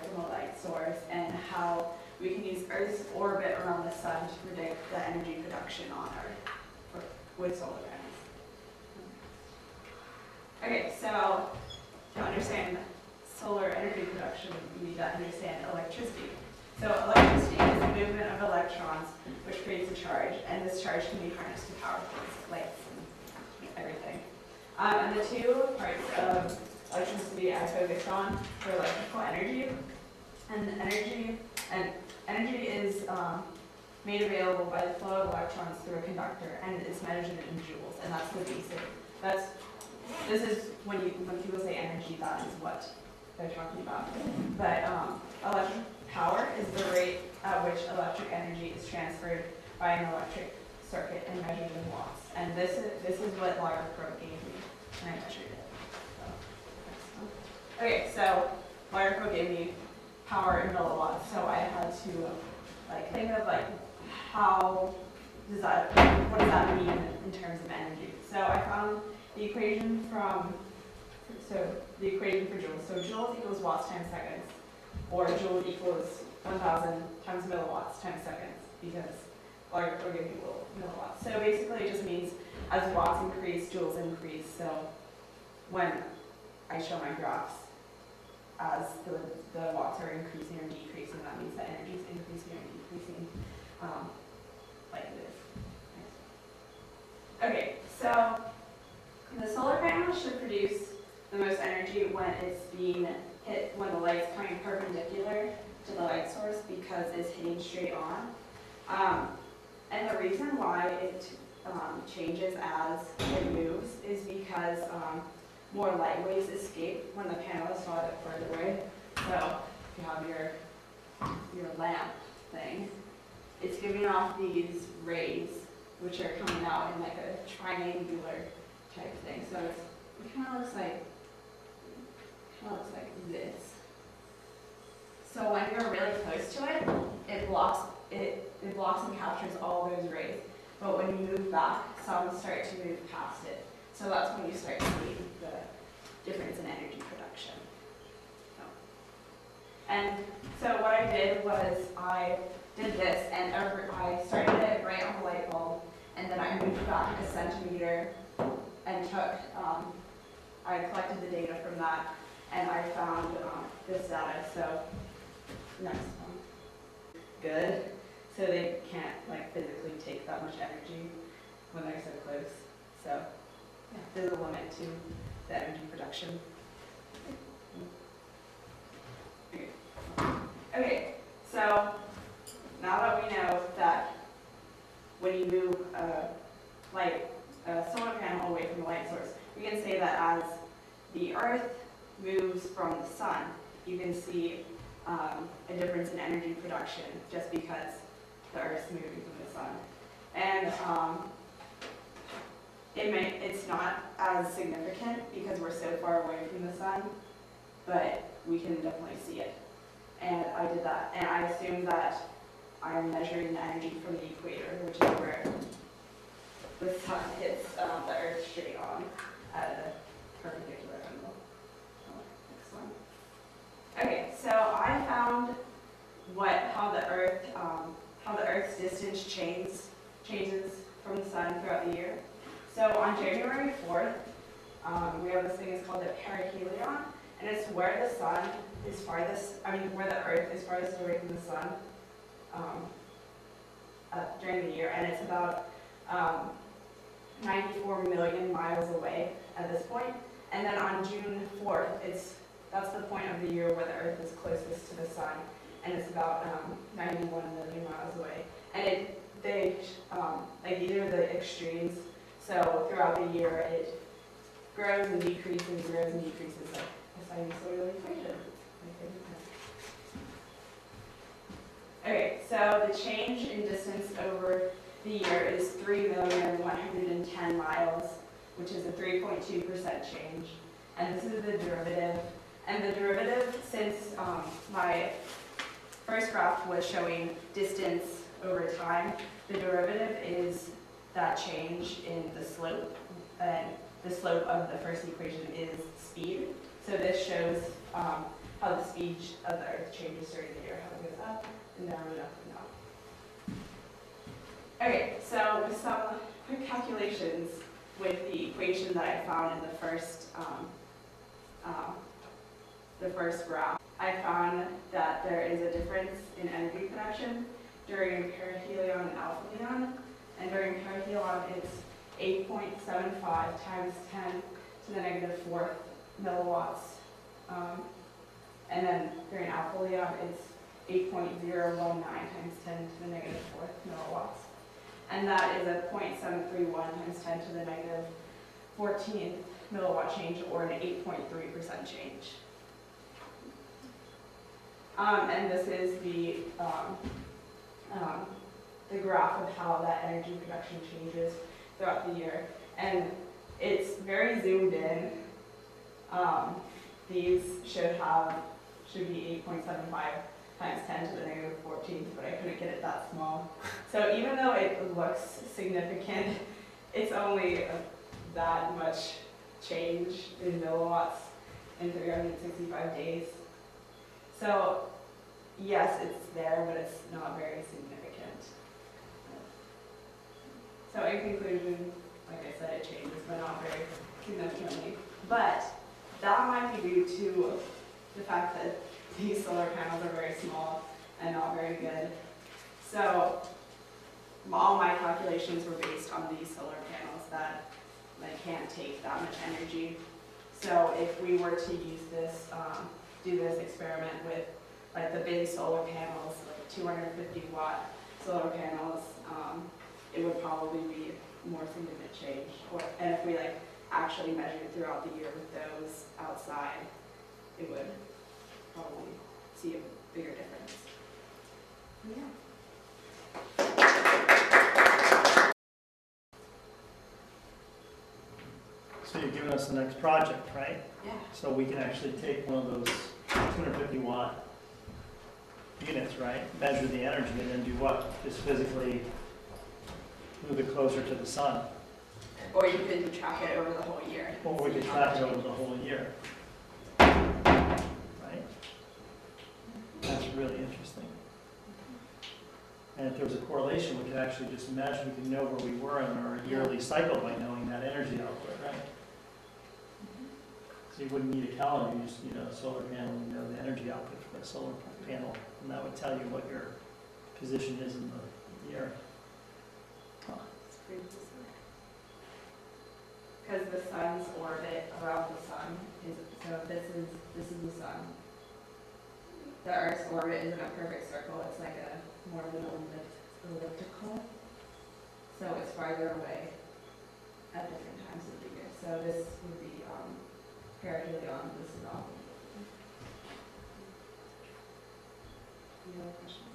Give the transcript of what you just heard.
from a light source and how we can use Earth's orbit around the sun to predict the energy production on Earth with solar panels. Okay, so to understand solar energy production, we need to understand electricity. So electricity is the movement of electrons, which creates a charge, and this charge can be harnessed to power things, lights, and everything. And the two parts of electricity I focused on were electrical energy, and energy is made available by the flow of electrons through a conductor, and it's measured in joules, and that's the basic. This is when people say energy, that is what they're talking about. But electric power is the rate at which electric energy is transferred by an electric circuit and measured in watts. And this is what Lyra Pro gave me, and I measured it. Okay, so Lyra Pro gave me power in milliwatts, so I had to think of what does that mean in terms of energy? So I found the equation for joules. So joules equals watts times seconds, or joule equals 1,000 times milliwatts times seconds, because Lyra Pro gave me milliwatts. So basically it just means as watts increase, joules increase. So when I show my graphs, as the watts are increasing or decreasing, that means the energy is increasing or decreasing, like this. Okay, so the solar panel should produce the most energy when it's being hit, when the light's coming perpendicular to the light source, because it's hitting straight on. And the reason why it changes as it moves is because more light waves escape when the panel is farther away. So if you have your lamp thing, it's giving off these rays, which are coming out in like a triangular type thing. So it kind of looks like this. So when you're really close to it, it blocks and captures all those rays. But when you move back, some start to move past it. So that's when you start seeing the difference in energy production. And so what I did was I did this, and I started it right on the light bulb, and then I moved back a centimeter and I collected the data from that, and I found this data. So next one. Good. So they can't physically take that much energy when they're so close. So yeah, there's a limit to the energy production. Okay, so now that we know that when you move a solar panel away from the light source, we can say that as the Earth moves from the sun, you can see a difference in energy production just because the Earth's moving from the sun. And it's not as significant because we're so far away from the sun, but we can definitely see it. And I did that, and I assumed that I'm measuring the energy from the equator, which is where the sun hits the Earth straight on at a perpendicular angle. Next one. Okay, so I found how the Earth's distance changes from the sun throughout the year. So on January 4th, we have this thing that's called the perihelion, and it's where the sun is farthest, where the Earth is farthest away from the sun during the year, and it's about 94 million miles away at this point. And then on June 4th, that's the point of the year where the Earth is closest to the sun, and it's about 91 million miles away. And these are the extremes. So throughout the year, it grows and decreases, like a sinusoidal equation. Okay, so the change in distance over the year is 3,110 miles, which is a 3.2% change. And this is the derivative. And the derivative, since my first graph was showing distance over time, the derivative is that change in the slope. And the slope of the first equation is speed. So this shows how the speed of the Earth changes during the year, how it goes up and down and up and down. Okay, so with some quick calculations with the equation that I found in the first graph, I found that there is a difference in energy production during perihelion and aphelion. And during perihelion, it's 8.75 times 10 to the negative 4th milliwatts. And then during aphelion, it's 8.019 times 10 to the negative 4th milliwatts. And that is a 0.731 times 10 to the negative 14th milliwatt change, or an 8.3% change. And this is the graph of how that energy production changes throughout the year. And it's very zoomed in. These should be 8.75 times 10 to the negative 14th, but I couldn't get it that small. So even though it looks significant, it's only that much change in milliwatts in 365 days. So yes, it's there, but it's not very significant. So in conclusion, like I said, it changes, but not very significantly. But that might be due to the fact that these solar panels are very small and not very good. So all my calculations were based on these solar panels that can't take that much energy. So if we were to use this, do this experiment with the big solar panels, like 250 watt solar panels, it would probably be more significant change. And if we actually measured throughout the year with those outside, it would probably see a bigger difference. Yeah. So you're giving us the next project, right? Yeah. So we can actually take one of those 250 watt units, right? Measure the energy and then do what? Just physically move it closer to the sun. Or you could track it over the whole year. Or we could track it over the whole year. Right? That's really interesting. And if there was a correlation, we could actually just measure, we could know where we were in our yearly cycle by knowing that energy output, right? So you wouldn't need a calendar, you just need a solar panel, you know the energy output for that solar panel, and that would tell you what your position is in the year. Huh. It's pretty bizarre. Because the sun's orbit around the sun is, so this is the sun. The Earth's orbit isn't a perfect circle, it's like more of an elliptical. So it's farther away at different times of the year. So this would be perihelion, this is off. Any other questions?